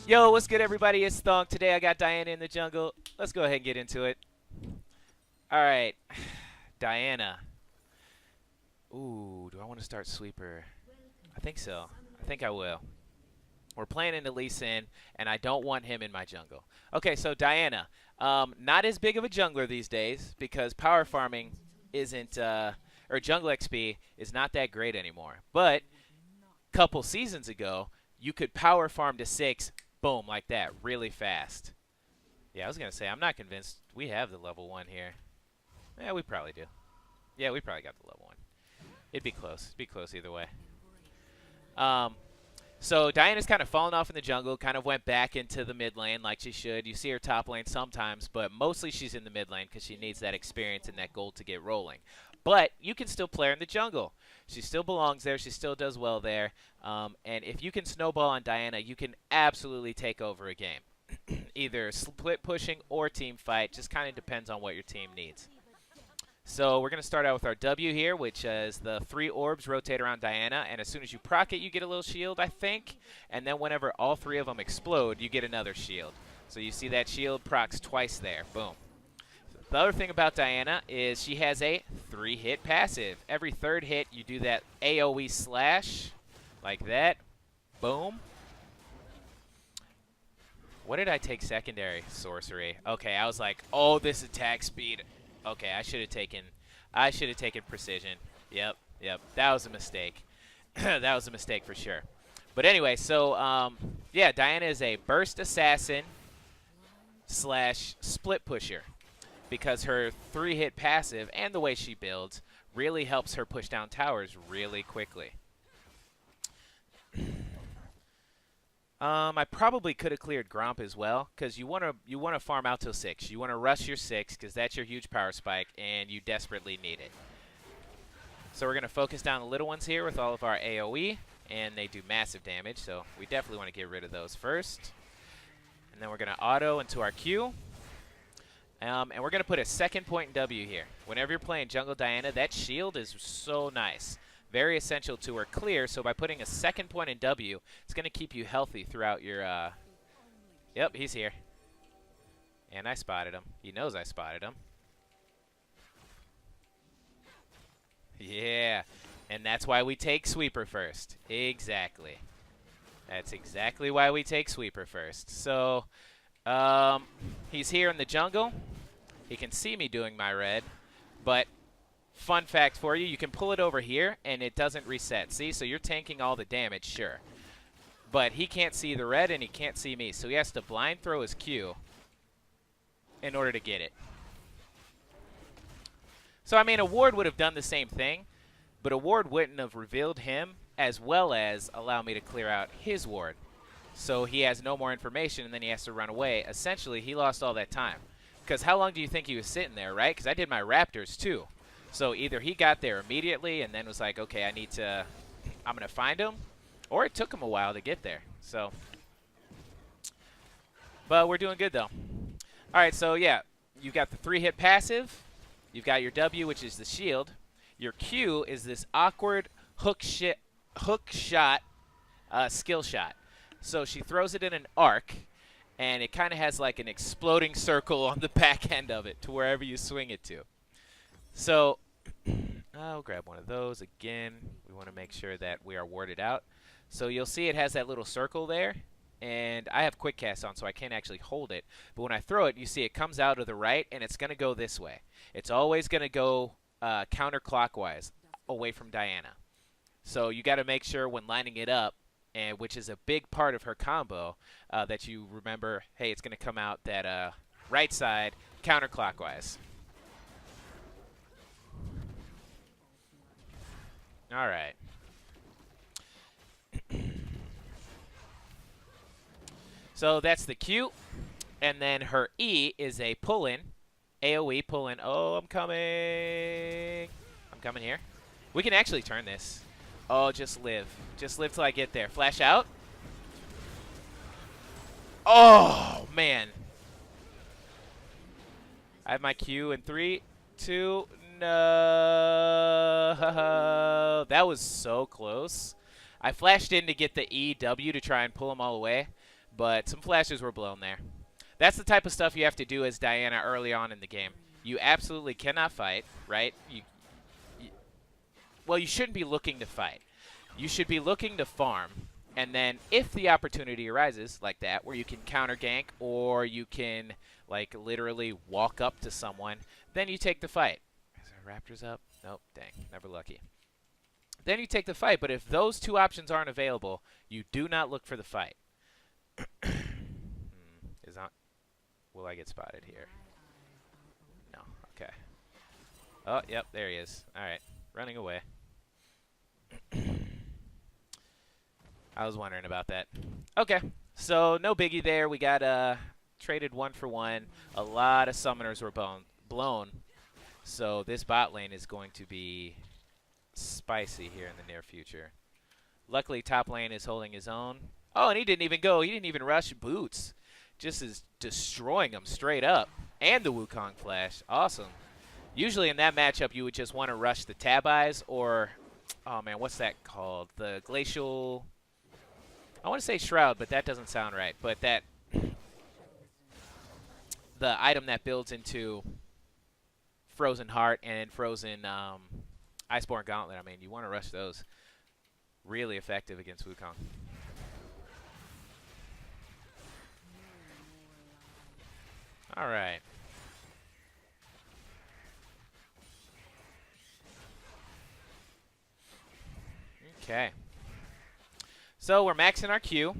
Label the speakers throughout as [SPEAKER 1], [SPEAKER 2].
[SPEAKER 1] Yo, what's good, everybody? It's Thonk. Today I got Diana in the jungle. Let's go ahead and get into it. All right, Diana. Ooh, do I want to start sweeper? I think so. I think I will. We're playing into Lee Sin, and I don't want him in my jungle. Okay, so Diana. Not as big of a jungler these days because power farming isn't, or jungle XP is not that great anymore. But a couple seasons ago, you could power farm to 6, boom, like that, really fast. Yeah, I was going to say, I'm not convinced we have the level 1 here. Yeah, we probably do. Yeah, we probably got the level 1. It'd be close. It'd be close either way. So Diana's kind of fallen off in the jungle, kind of went back into the mid lane like she should. You see her top lane sometimes, but mostly she's in the mid lane because she needs that experience and that gold to get rolling. But you can still play her in the jungle. She still belongs there. She still does well there. And if you can snowball on Diana, you can absolutely take over a game. Either split pushing or team fight. Just kind of depends on what your team needs. So we're going to start out with our W here, which is the 3 orbs rotate around Diana, and as soon as you proc it, you get a little shield, I think. And then whenever all 3 of them explode, you get another shield. So you see that shield procs twice there. Boom. The other thing about Diana is she has a 3-hit passive. Every 3rd hit, you do that AoE slash, like that. Boom. What did I take secondary? Sorcery. Okay, I was like, oh, this attack speed. Okay, I should have taken precision. Yep. That was a mistake. That was a mistake for sure. But anyway, so yeah, Diana is a burst assassin / split pusher because her 3-hit passive and the way she builds really helps her push down towers really quickly. I probably could have cleared Gromp as well, because you want to farm out till 6. You want to rush your 6, because that's your huge power spike, and you desperately need it. So we're going to focus down the little ones here with all of our AoE, and they do massive damage, so we definitely want to get rid of those first. And then we're going to auto into our Q. And we're going to put a second point in W here. Whenever you're playing Jungle Diana, that shield is so nice. Very essential to her clear, so by putting a second point in W, it's going to keep you healthy throughout your, Yep, he's here. And I spotted him. He knows I spotted him. Yeah, and that's why we take Sweeper first. Exactly. That's exactly why we take Sweeper first. So, he's here in the jungle. He can see me doing my red, but fun fact for you, you can pull it over here, and it doesn't reset. See? So you're tanking all the damage, sure. But he can't see the red, and he can't see me. So he has to blind throw his Q in order to get it. So, I mean, a ward would have done the same thing, but a ward wouldn't have revealed him as well as allow me to clear out his ward. So he has no more information, and then he has to run away. Essentially, he lost all that time. Because how long do you think he was sitting there, right? Because I did my Raptors, too. So either he got there immediately and then was like, okay, I'm going to find him, or it took him a while to get there. So, but we're doing good, though. All right, so yeah, you've got the 3-hit passive. You've got your W, which is the shield. Your Q is this awkward hook shot skill shot. So she throws it in an arc, and it kind of has like an exploding circle on the back end of it to wherever you swing it to. So I'll grab one of those again. We want to make sure that we are warded out. So you'll see it has that little circle there, and I have quick cast on, so I can't actually hold it. But when I throw it, you see it comes out to the right, and it's going to go this way. It's always going to go counterclockwise away from Diana. So you got to make sure when lining it up, and which is a big part of her combo, that you remember, hey, it's going to come out that right side counterclockwise. All right. So that's the Q. And then her E is a pull-in. AoE pull-in. Oh, I'm coming. I'm coming here. We can actually turn this. Oh, just live. Just live till I get there. Flash out. Oh, man. I have my Q in 3, 2, no. That was so close. I flashed in to get the EW to try and pull them all away, but some flashes were blown there. That's the type of stuff you have to do as Diana early on in the game. You absolutely cannot fight, right? Well, you shouldn't be looking to fight. You should be looking to farm. And then if the opportunity arises like that, where you can counter gank or you can like literally walk up to someone, then you take the fight. Is there Raptors up? Nope, dang, never lucky. Then you take the fight, but if those two options aren't available, you do not look for the fight. Will I get spotted here? No, okay. Oh, yep, there he is. All right, running away. I was wondering about that. Okay, so no biggie there. We got traded 1 for 1. A lot of summoners were blown. So this bot lane is going to be spicy here in the near future. Luckily, top lane is holding his own. Oh, and he didn't even go. He didn't even rush boots. Just is destroying him straight up. And the Wukong flash. Awesome. Usually in that matchup, you would just want to rush the tab eyes or, oh man, what's that called? The glacial, I want to say shroud, but that doesn't sound right. But that, the item that builds into Frozen Heart and Frozen Iceborne Gauntlet, I mean, you want to rush those. Really effective against Wukong. All right. Okay. So we're maxing our Q.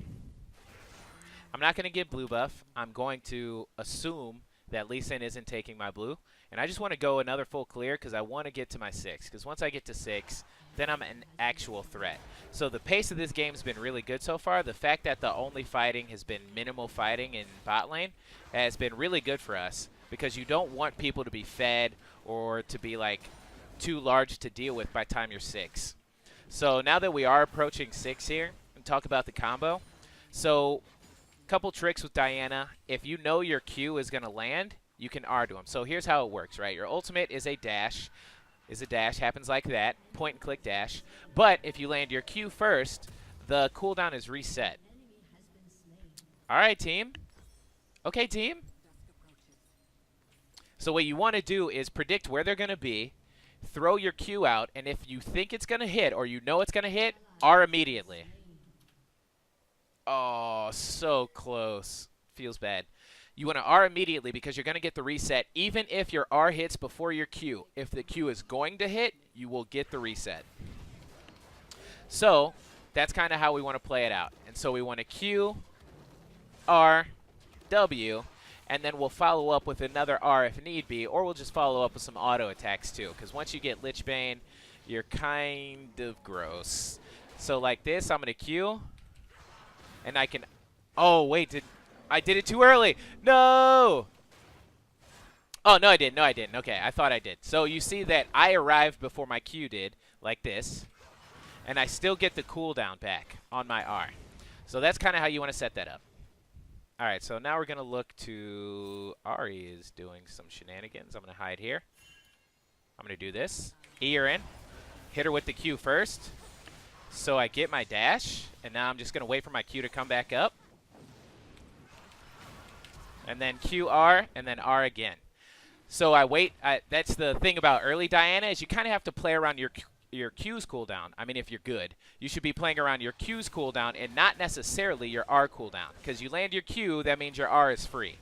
[SPEAKER 1] I'm not going to get blue buff. I'm going to assume that Lee Sin isn't taking my blue. And I just want to go another full clear because I want to get to my 6. Because once I get to 6, then I'm an actual threat. So the pace of this game has been really good so far. The fact that the only fighting has been minimal fighting in bot lane has been really good for us. Because you don't want people to be fed or to be like too large to deal with by the time you're 6. So now that we are approaching 6 here, and talk about the combo. So couple tricks with Diana. If you know your Q is going to land, you can R to him. So here's how it works, right? Your ultimate is a dash. Happens like that. Point and click dash. But if you land your Q first, the cooldown is reset. All right, team. Okay, team. So what you want to do is predict where they're going to be, throw your Q out, and if you think it's going to hit or you know it's going to hit, R immediately. Oh, so close. Feels bad. You want to R immediately because you're going to get the reset even if your R hits before your Q. If the Q is going to hit, you will get the reset. So that's kind of how we want to play it out. And so we want to Q, R, W, and then we'll follow up with another R if need be, or we'll just follow up with some auto attacks too, because once you get Lich Bane, you're kind of gross. So like this, I'm going to Q, and I can... Oh, wait, I did it too early. No! Oh, no, I didn't. No, I didn't. Okay, I thought I did. So you see that I arrived before my Q did, like this, and I still get the cooldown back on my R. So that's kind of how you want to set that up. All right, so now we're going to look to... Ari is doing some shenanigans. I'm going to hide here. I'm going to do this. E her in. Hit her with the Q first. So I get my dash, and now I'm just going to wait for my Q to come back up. And then Q, R, and then R again. So I wait. That's the thing about early Diana is you kind of have to play around your Q's cooldown. I mean, if you're good, you should be playing around your Q's cooldown and not necessarily your R cooldown. Because you land your Q, that means your R is free.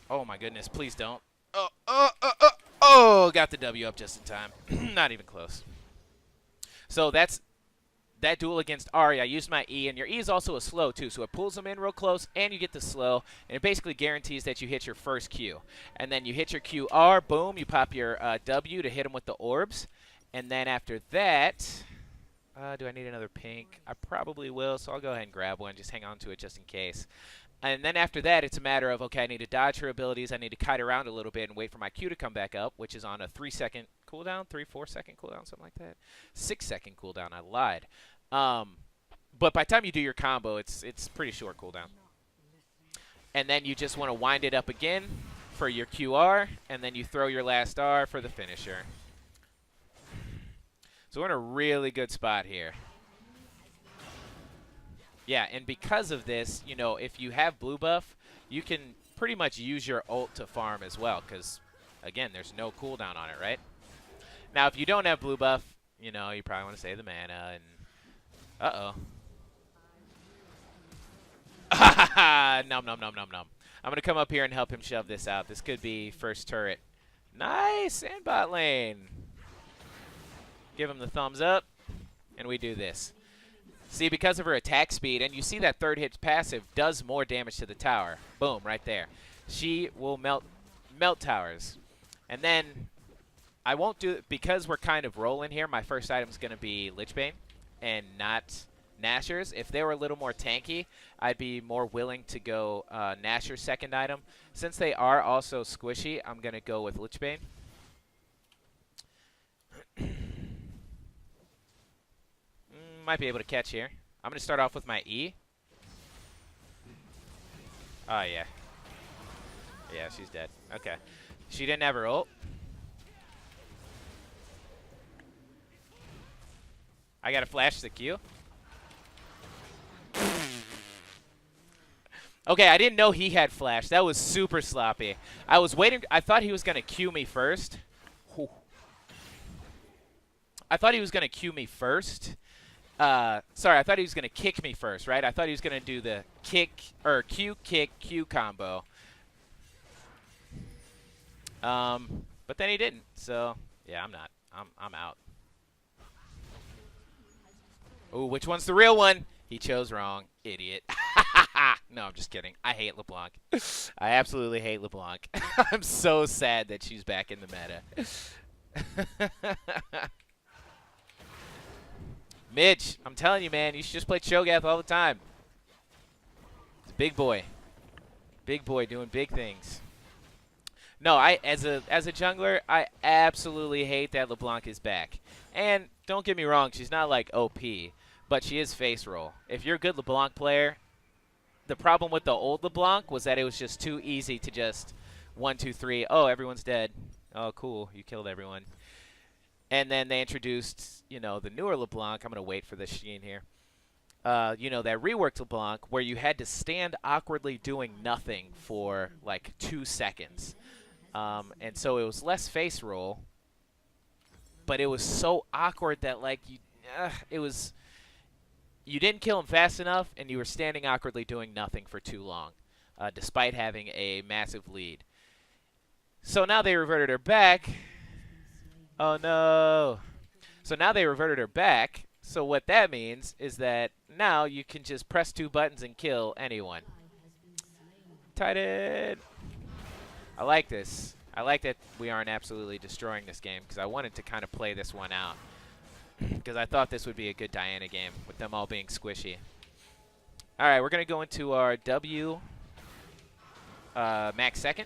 [SPEAKER 1] Oh my goodness, please don't. Oh, got the W up just in time. Not even close. So that's that duel against Ari. I used my E, and your E is also a slow too, so it pulls them in real close, and you get the slow, and it basically guarantees that you hit your first Q. And then you hit your Q R, boom, you pop your W to hit them with the orbs. And then after that, do I need another pink? I probably will, so I'll go ahead and grab one. Just hang on to it just in case. And then after that, it's a matter of, okay, I need to dodge her abilities. I need to kite around a little bit and wait for my Q to come back up, which is on a 3-second cooldown, 4-second cooldown, something like that. 6-second cooldown, I lied. But by the time you do your combo, it's pretty short cooldown. And then you just want to wind it up again for your QR, and then you throw your last R for the finisher. So we're in a really good spot here. Yeah, and because of this, you know, if you have blue buff, you can pretty much use your ult to farm as well because, again, there's no cooldown on it, right? Now, if you don't have blue buff, you know, you probably want to save the mana and... Uh-oh. Nom, nom, nom, nom, nom. I'm going to come up here and help him shove this out. This could be first turret. Nice! And bot lane. Give him the thumbs up, and we do this. See, because of her attack speed, and you see that third hit passive does more damage to the tower. Boom, right there. She will melt towers. And then I won't do it because we're kind of rolling here. My first item is going to be Lichbane and not Nashor's. If they were a little more tanky, I'd be more willing to go Nashor's second item. Since they are also squishy, I'm going to go with Lichbane. Might be able to catch here. I'm going to start off with my E. Oh, yeah. Yeah, she's dead. Okay. She didn't have her ult. I got to flash the Q. Okay, I didn't know he had flash. That was super sloppy. I was waiting. I thought he was going to Q me first. Whew. I thought he was going to Q me first. Sorry, I thought he was going to kick me first, right? I thought he was going to do the kick, or Q, kick, Q combo. But then he didn't. So, yeah, I'm not. I'm out. Ooh, which one's the real one? He chose wrong. Idiot. No, I'm just kidding. I hate LeBlanc. I absolutely hate LeBlanc. I'm so sad that she's back in the meta. Midge, I'm telling you, man, you should just play Cho'Gath all the time. It's a big boy. Big boy doing big things. No, as a jungler, I absolutely hate that LeBlanc is back. And don't get me wrong, she's not like OP, but she is face roll. If you're a good LeBlanc player, the problem with the old LeBlanc was that it was just too easy to just 1, 2, 3. Oh, everyone's dead. Oh, cool, you killed everyone. And then they introduced, you know, the newer LeBlanc. I'm going to wait for the Sheen here. You know, that reworked LeBlanc where you had to stand awkwardly doing nothing for like 2 seconds. And so it was less face roll, but it was so awkward that like you didn't kill him fast enough, and you were standing awkwardly doing nothing for too long, despite having a massive lead. So now they reverted her back. Oh no. So now they reverted her back. So what that means is that now you can just press 2 buttons and kill anyone. Titan. I like this. I like that we aren't absolutely destroying this game because I wanted to kind of play this one out. Because I thought this would be a good Diana game with them all being squishy. All right, we're going to go into our W max second.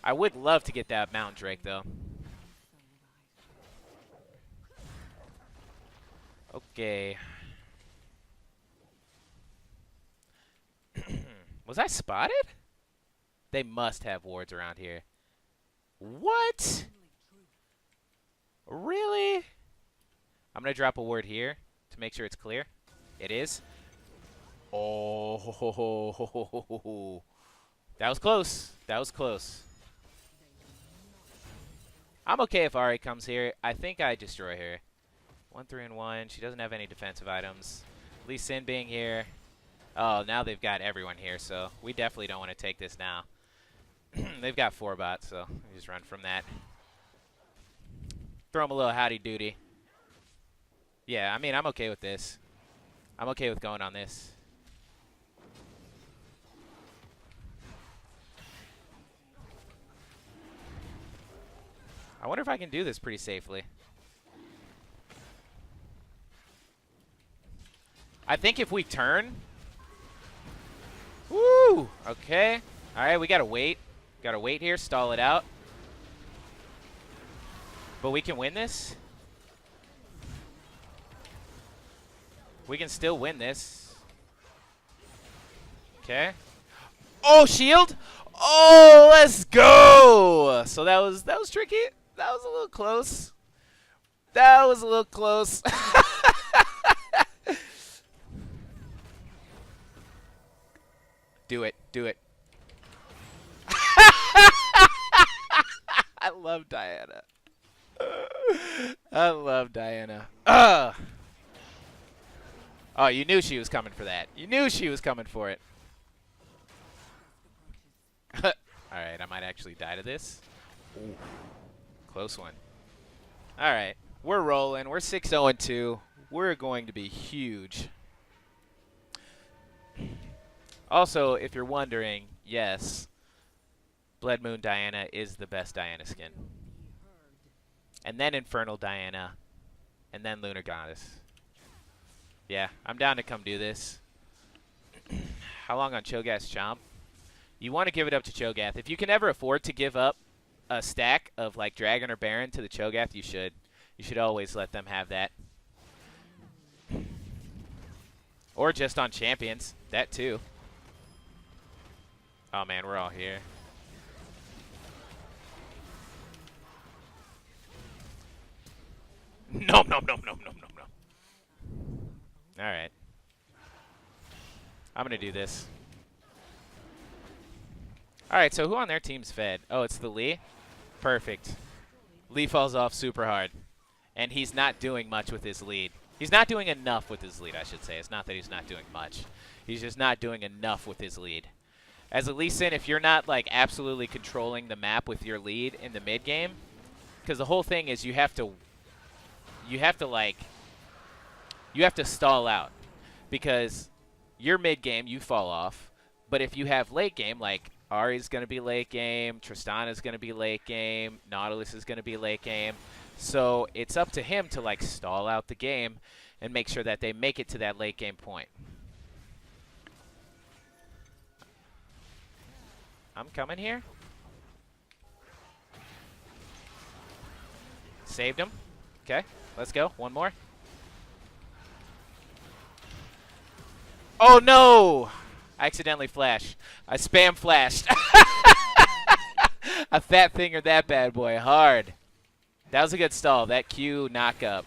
[SPEAKER 1] I would love to get that Mountain Drake, though. Okay. Was I spotted? They must have wards around here. What? Really? I'm going to drop a ward here to make sure it's clear. It is. Oh. That was close. That was close. I'm okay if Ahri comes here. I think I destroy her. 1, 3, and 1. She doesn't have any defensive items. Lee Sin being here. Oh, now they've got everyone here, so we definitely don't want to take this now. They've got 4 bots, so we just run from that. Throw them a little howdy doody. Yeah, I mean, I'm okay with this. I'm okay with going on this. I wonder if I can do this pretty safely. I think if we turn... Woo! Okay. All right, we got to wait. Got to wait here, stall it out. But we can win this. We can still win this. Okay. Oh, shield! Oh, let's go! So that was tricky. That was a little close. That was a little close. Do it. Do it. I love Diana. I love Diana. Ugh. Oh, you knew she was coming for that. You knew she was coming for it. Alright, I might actually die to this. Ooh. Close one. Alright, we're rolling. We're 6-0-2. We're going to be huge. Also, if you're wondering, yes, Blood Moon Diana is the best Diana skin. And then Infernal Diana. And then Lunar Goddess. Yeah, I'm down to come do this. How long on Cho'Gath's Chomp? You want to give it up to Cho'Gath. If you can ever afford to give up a stack of like Dragon or Baron to the Cho'Gath, you should. You should always let them have that. Or just on Champions. That too. Oh man, we're all here. No, no, no, no, no, no, no. Alright. I'm going to do this. Alright, so who on their team's fed? Oh, it's the Lee? Perfect. Lee falls off super hard. And he's not doing much with his lead. He's not doing enough with his lead, I should say. It's not that he's not doing much. He's just not doing enough with his lead. As a Lee Sin, if you're not like absolutely controlling the map with your lead in the mid game, because the whole thing is you have to stall out, because your mid game you fall off, but if you have late game, like Ahri's going to be late game, Tristana's going to be late game, Nautilus is going to be late game, so it's up to him to like stall out the game and make sure that they make it to that late game point. I'm coming here. Saved him. Okay, let's go. One more. Oh, no! I accidentally flashed. I spam flashed. I fat fingered that bad boy hard. That was a good stall. That Q knock up.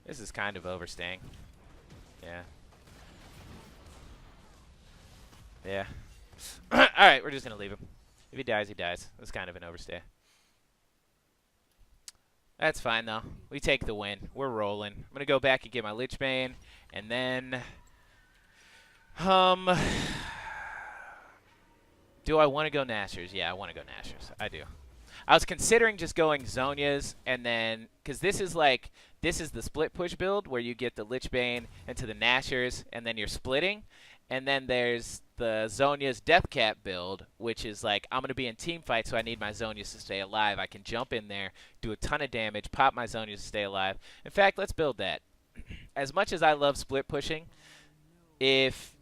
[SPEAKER 1] This is kind of overstaying. Yeah. Yeah. Alright, we're just going to leave him. If he dies, he dies. That's kind of an overstay. That's fine, though. We take the win. We're rolling. I'm going to go back and get my Lich Bane. And then... do I want to go Nashers? Yeah, I want to go Nashers. I do. I was considering just going Zhonya's and then... because this is like... this is the split push build where you get the Lich Bane into the Nashers and then you're splitting. And then there's the Zhonya's Death Cap build, which is like, I'm going to be in team fight, so I need my Zhonya's to stay alive. I can jump in there, do a ton of damage, pop my Zhonya's to stay alive. In fact, let's build that. As much as I love split pushing, if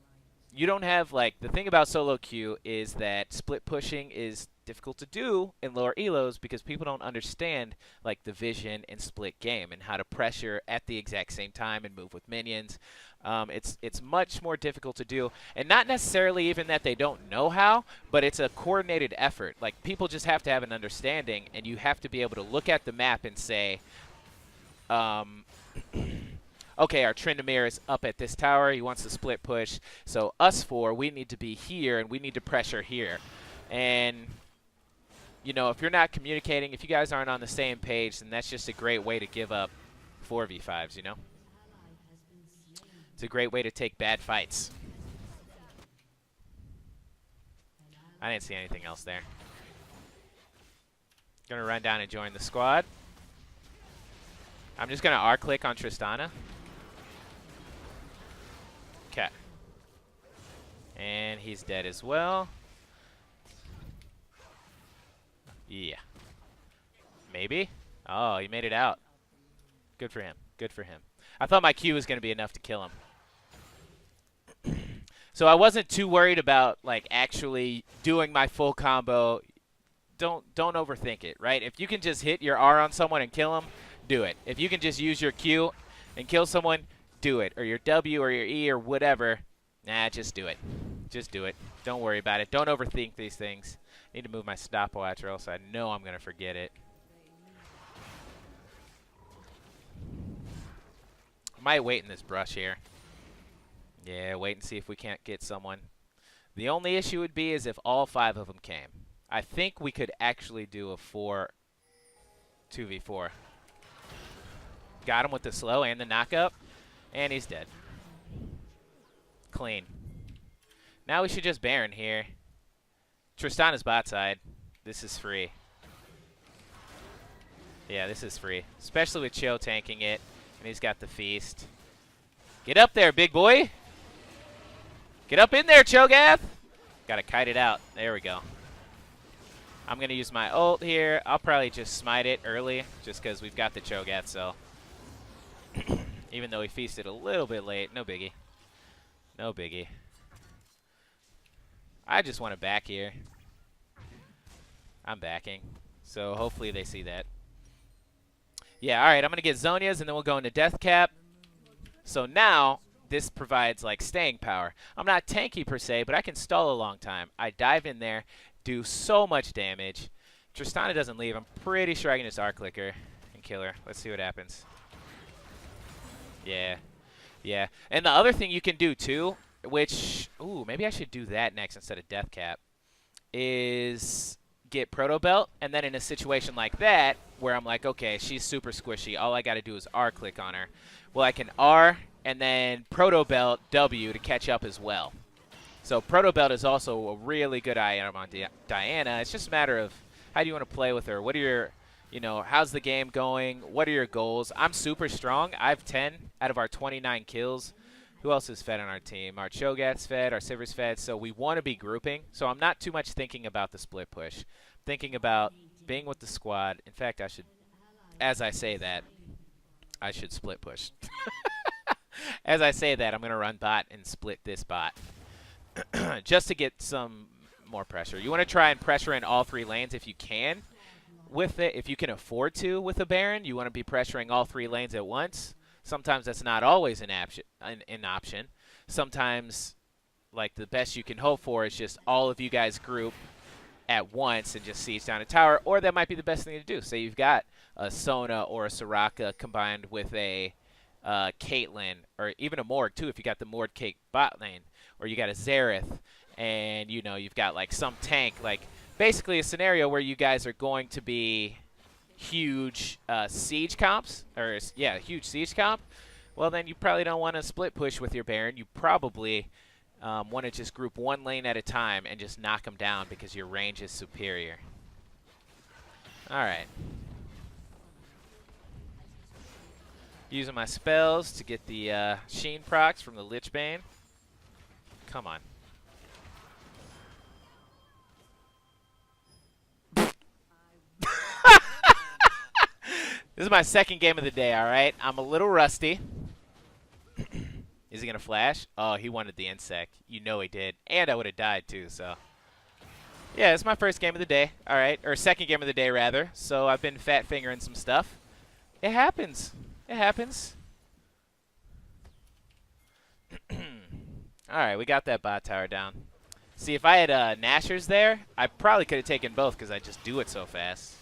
[SPEAKER 1] you don't have, like, the thing about solo queue is that split pushing is difficult to do in lower elos because people don't understand, like, the vision in split game and how to pressure at the exact same time and move with minions. It's much more difficult to do, and not necessarily even that they don't know how, but it's a coordinated effort. Like, people just have to have an understanding, and you have to be able to look at the map and say, okay, our Tryndamere is up at this tower. He wants to split push. So us four, we need to be here, and we need to pressure here. And, you know, if you're not communicating, if you guys aren't on the same page, then that's just a great way to give up 4v5s, you know? It's a great way to take bad fights. I didn't see anything else there. Gonna run down and join the squad. I'm just gonna R-click on Tristana. Okay. And he's dead as well. Yeah. Maybe? Oh, he made it out. Good for him. Good for him. I thought my Q was going to be enough to kill him. So I wasn't too worried about, like, actually doing my full combo. Don't overthink it, right? If you can just hit your R on someone and kill them, do it. If you can just use your Q and kill someone, do it. Or your W or your E or whatever. Nah, just do it. Just do it. Don't worry about it. Don't overthink these things. I need to move my stopwatch or else I know I'm going to forget it. Might wait in this brush here. Yeah, wait and see if we can't get someone. The only issue would be is if all 5 of them came. I think we could actually do a 2v4. Got him with the slow and the knockup, and he's dead. Clean. Now we should just Baron here. Tristana's bot side. This is free. Yeah, this is free. Especially with Cho tanking it, and he's got the feast. Get up there, big boy. Get up in there, Cho'Gath. Got to kite it out. There we go. I'm going to use my ult here. I'll probably just smite it early just because we've got the Cho'Gath, so. Even though he feasted a little bit late. No biggie. No biggie. I just want to back here. I'm backing. So hopefully they see that. Yeah, all right. I'm going to get Zhonya's, and then we'll go into Death Cap. So now this provides, like, staying power. I'm not tanky per se, but I can stall a long time. I dive in there, do so much damage. Tristana doesn't leave. I'm pretty sure I can just arc click her and kill her. Let's see what happens. Yeah. Yeah. And the other thing you can do, too, which, ooh, maybe I should do that next instead of Death Cap, is get Proto Belt, and then in a situation like that, where I'm like, okay, she's super squishy, all I got to do is R click on her. Well, I can R and then Proto Belt W to catch up as well. So Proto Belt is also a really good item on Diana. It's just a matter of how do you want to play with her? What are your, you know, how's the game going? What are your goals? I'm super strong. I have 10 out of our 29 kills. Who else is fed on our team? Our Cho'Gath's fed, our Sivir's fed, so we want to be grouping. So I'm not too much thinking about the split push. Thinking about being with the squad. In fact, I should, as I say that, I should split push. As I say that, I'm going to run bot and split this bot. Just to get some more pressure. You want to try and pressure in all 3 lanes if you can with it. If you can afford to with a Baron, you want to be pressuring all 3 lanes at once. Sometimes that's not always an option. Sometimes, like, the best you can hope for is just all of you guys group at once and just siege down a tower, or that might be the best thing to do. Say you've got a Sona or a Soraka combined with a Caitlyn, or even a Morg, too, if you got the Morg Cake bot lane, or you got a Xerath, and, you know, you've got, like, some tank. Like, basically a scenario where you guys are going to be huge siege comps, or yeah, huge siege comp. Well, then you probably don't want to split push with your Baron. You probably want to just group 1 lane at a time and just knock them down because your range is superior. All right. Using my spells to get the Sheen procs from the Lich Bane. Come on. This is my 2nd game of the day, all right? I'm a little rusty. Is he going to flash? Oh, he wanted the insect. You know he did. And I would have died, too, so. Yeah, it's my 1st game of the day, all right? Or 2nd game of the day, rather. So I've been fat fingering some stuff. It happens. It happens. All right, we got that bot tower down. See, if I had Nashers there, I probably could have taken both because I just do it so fast.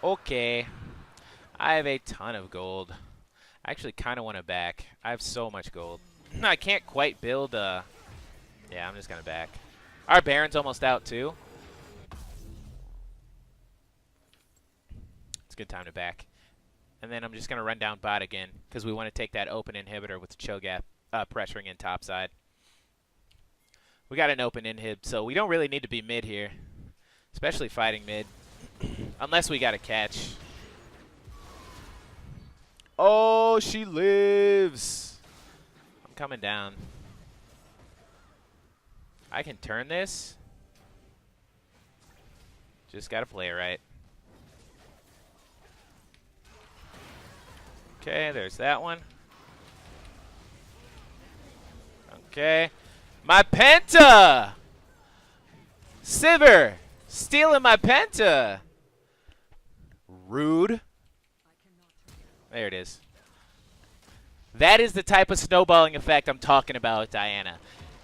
[SPEAKER 1] Okay. I have a ton of gold. I actually kind of want to back. I have so much gold. I can't quite build yeah, I'm just going to back. Our Baron's almost out, too. It's a good time to back. And then I'm just going to run down bot again because we want to take that open inhibitor with the Cho'Gath pressuring in top side. We got an open inhib, so we don't really need to be mid here, especially fighting mid, unless we got a catch. Oh, she lives. I'm coming down. I can turn this. Just got to play it right. Okay, there's that one. Okay. My Penta! Sivir! Stealing my Penta! Rude. There it is. That is the type of snowballing effect I'm talking about with Diana.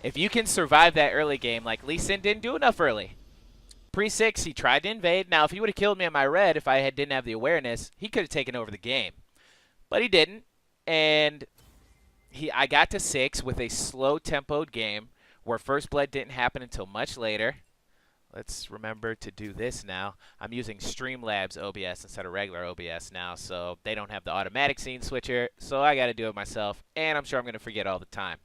[SPEAKER 1] If you can survive that early game, like Lee Sin didn't do enough early. Pre-6, he tried to invade. Now, if he would have killed me on my red, if I didn't have the awareness, he could have taken over the game. But he didn't, and I got to 6 with a slow-tempoed game where first blood didn't happen until much later. Let's remember to do this now. I'm using Streamlabs OBS instead of regular OBS now, so they don't have the automatic scene switcher, so I got to do it myself, and I'm sure I'm going to forget all the time.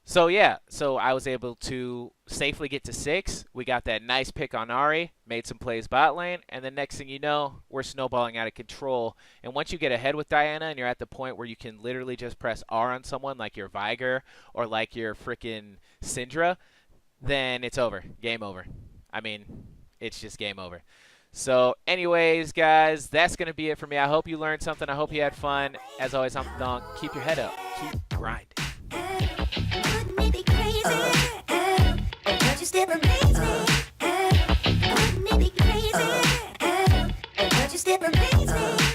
[SPEAKER 1] So yeah, so I was able to safely get to 6. We got that nice pick on Ari, made some plays bot lane, and the next thing you know, we're snowballing out of control. And once you get ahead with Diana and you're at the point where you can literally just press R on someone like your Viger or like your freaking Syndra, then it's over. Game over. I mean, it's just game over. So anyways, guys, that's going to be it for me. I hope you learned something. I hope you had fun. As always, I'm Thonk. Keep your head up. Keep grinding.
[SPEAKER 2] But you still amaze me. Wouldn't it be crazy? But you still amaze me.